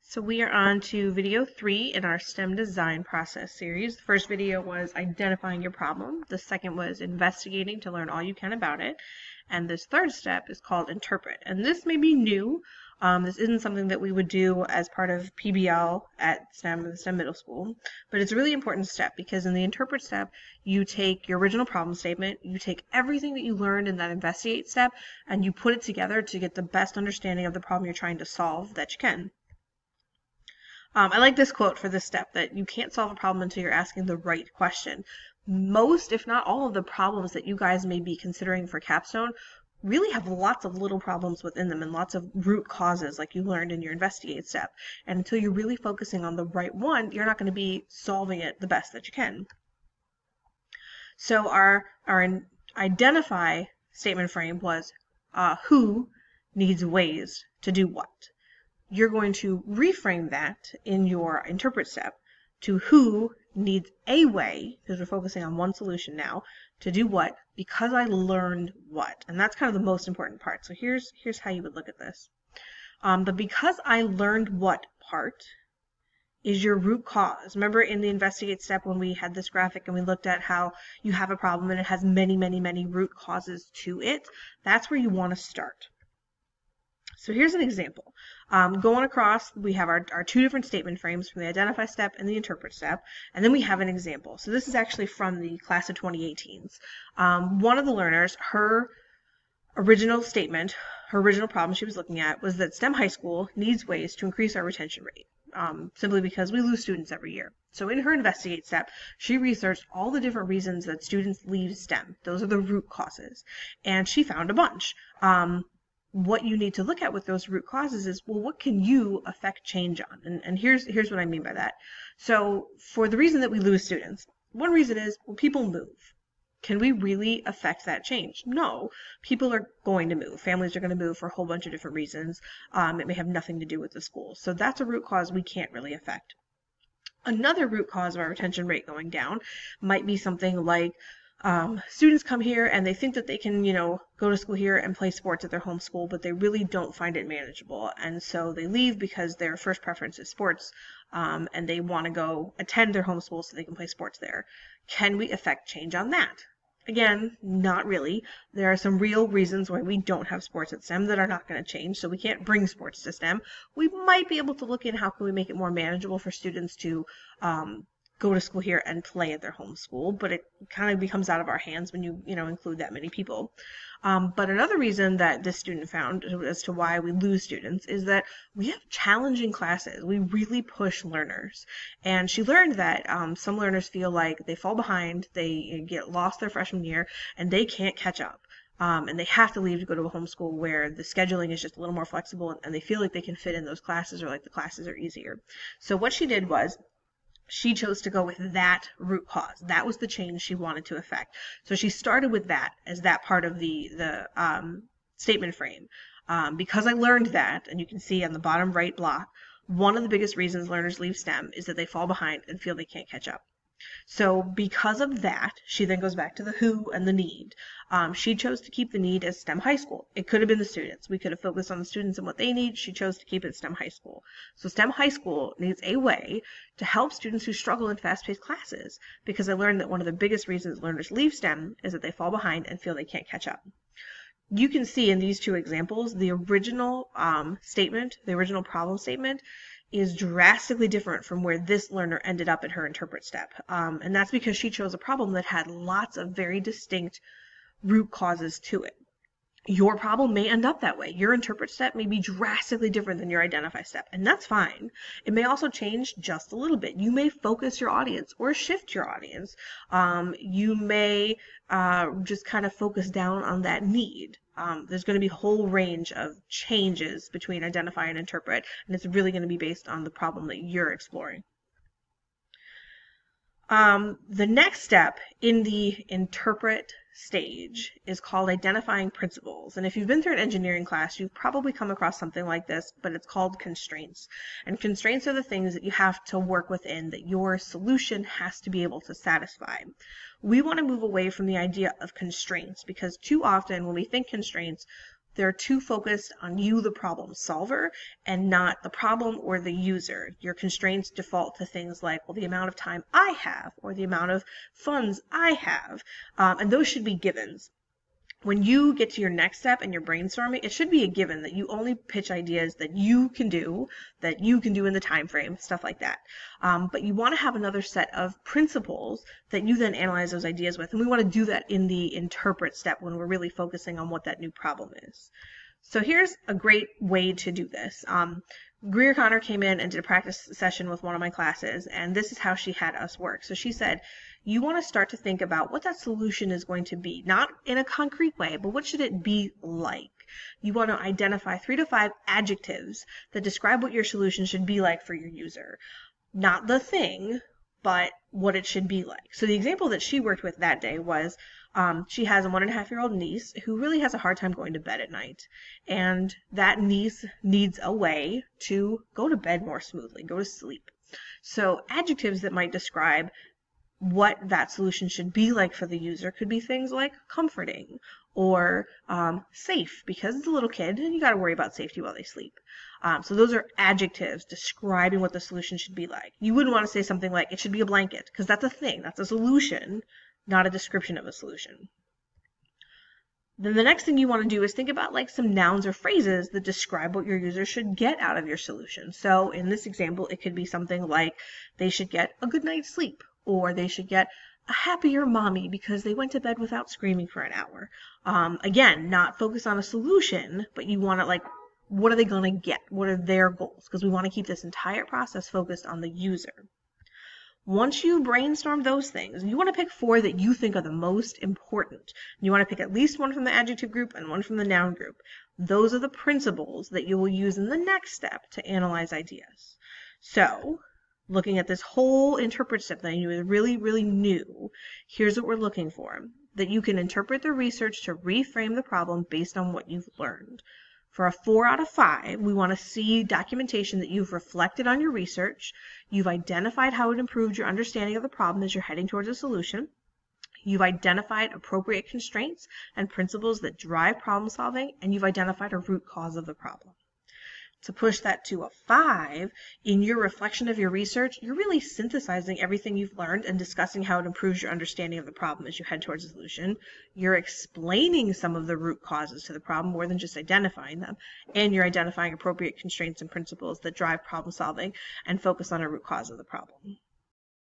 So we are on to video 3 in our STEM design process series. The first video was identifying your problem. The second was investigating to learn all you can about it. And this third step is called interpret. And this may be new. This isn't something that we would do as part of PBL at STEM Middle School, but it's a really important step because in the interpret step, you take your original problem statement, you take everything that you learned in that investigate step, and you put it together to get the best understanding of the problem you're trying to solve that you can. I like this quote for this step, that you can't solve a problem until you're asking the right question. Most, if not all, of the problems that you guys may be considering for capstone really have lots of little problems within them and lots of root causes like you learned in your investigate step. And until you're really focusing on the right one, you're not going to be solving it the best that you can. So our identify statement frame was who needs ways to do what. You're going to reframe that in your interpret step to who needs a way, because we're focusing on one solution now, to do what, because I learned what. And that's kind of the most important part. So here's how you would look at this. The because I learned what part is your root cause. Remember in the investigate step when we had this graphic and we looked at how you have a problem and it has many, many, many root causes to it? That's where you want to start. So here's an example. Going across, we have our two different statement frames from the identify step and the interpret step, and then we have an example. So this is actually from the class of 2018s. One of the learners, her original statement, her original problem she was looking at was that STEM high school needs ways to increase our retention rate, simply because we lose students every year. So in her investigate step, she researched all the different reasons that students leave STEM. Those are the root causes, and she found a bunch. What you need to look at with those root causes is, well, what can you affect change on? And here's what I mean by that. So for the reason that we lose students, one reason is, well, people move. Can we really affect that change? No. People are going to move. Families are going to move for a whole bunch of different reasons. It may have nothing to do with the school. So that's a root cause we can't really affect. Another root cause of our retention rate going down might be something like students come here and they think that they can, go to school here and play sports at their home school, but they really don't find it manageable. And so they leave because their first preference is sports, and they want to go attend their home school so they can play sports there. Can we affect change on that? Again, not really. There are some real reasons why we don't have sports at STEM that are not going to change, so we can't bring sports to STEM. We might be able to look in how can we make it more manageable for students to go to school here and play at their home school, but it kind of becomes out of our hands when you include that many people. But another reason that this student found as to why we lose students is that we have challenging classes. We really push learners. And she learned that some learners feel like they fall behind, they get lost their freshman year, and they can't catch up. And they have to leave to go to a homeschool where the scheduling is just a little more flexible and they feel like they can fit in those classes, or like the classes are easier. So what she did was, she chose to go with that root cause. That was the change she wanted to affect. So she started with that as that part of the statement frame. Because I learned that, and you can see on the bottom right block, one of the biggest reasons learners leave STEM is that they fall behind and feel they can't catch up. So because of that, she then goes back to the who and the need. She chose to keep the need as STEM high school. It could have been the students. We could have focused on the students and what they need. She chose to keep it STEM high school. So STEM high school needs a way to help students who struggle in fast-paced classes, because I learned that one of the biggest reasons learners leave STEM is that they fall behind and feel they can't catch up. You can see in these two examples, the original statement, the original problem statement, is drastically different from where this learner ended up in her interpret step. And that's because she chose a problem that had lots of very distinct root causes to it. Your problem may end up that way. Your interpret step may be drastically different than your identify step, and that's fine. It may also change just a little bit. You may focus your audience or shift your audience. You may just kind of focus down on that need. There's going to be a whole range of changes between identify and interpret, and it's really going to be based on the problem that you're exploring. The next step in the interpret stage is called identifying principles. And if you've been through an engineering class, you've probably come across something like this, but it's called constraints. And constraints are the things that you have to work within, that your solution has to be able to satisfy. We want to move away from the idea of constraints, because too often when we think constraints, they're too focused on you, the problem solver, and not the problem or the user. Your constraints default to things like, well, the amount of time I have or the amount of funds I have, and those should be givens. When you get to your next step and you're brainstorming, it should be a given that you only pitch ideas that you can do in the time frame, stuff like that. But you want to have another set of principles that you then analyze those ideas with. And we want to do that in the interpret step when we're really focusing on what that new problem is. So here's a great way to do this. Greer Connor came in and did a practice session with one of my classes, and this is how she had us work. So she said, you want to start to think about what that solution is going to be, not in a concrete way, but what should it be like? You want to identify 3 to 5 adjectives that describe what your solution should be like for your user. Not the thing, but what it should be like. So the example that she worked with that day was she has a 1.5-year-old niece who really has a hard time going to bed at night. And that niece needs a way to go to bed more smoothly, go to sleep. So adjectives that might describe what that solution should be like for the user could be things like comforting or safe, because it's a little kid and you got to worry about safety while they sleep. So those are adjectives describing what the solution should be like. You wouldn't want to say something like it should be a blanket, because that's a thing, that's a solution, not a description of a solution. Then the next thing you want to do is think about like some nouns or phrases that describe what your user should get out of your solution. So in this example, it could be something like they should get a good night's sleep, or they should get a happier mommy because they went to bed without screaming for an hour. Again, not focus on a solution, but you want to like, what are they going to get? What are their goals? Because we want to keep this entire process focused on the user. Once you brainstorm those things, you want to pick 4 that you think are the most important. You want to pick at least 1 from the adjective group and 1 from the noun group. Those are the principles that you will use in the next step to analyze ideas. So, looking at this whole interpret step that I knew is really, really new, here's what we're looking for. That you can interpret the research to reframe the problem based on what you've learned. For a 4 out of 5, we want to see documentation that you've reflected on your research, you've identified how it improved your understanding of the problem as you're heading towards a solution, you've identified appropriate constraints and principles that drive problem solving, and you've identified a root cause of the problem. To push that to a 5, in your reflection of your research, you're really synthesizing everything you've learned and discussing how it improves your understanding of the problem as you head towards a solution. You're explaining some of the root causes to the problem more than just identifying them. And you're identifying appropriate constraints and principles that drive problem solving and focus on a root cause of the problem.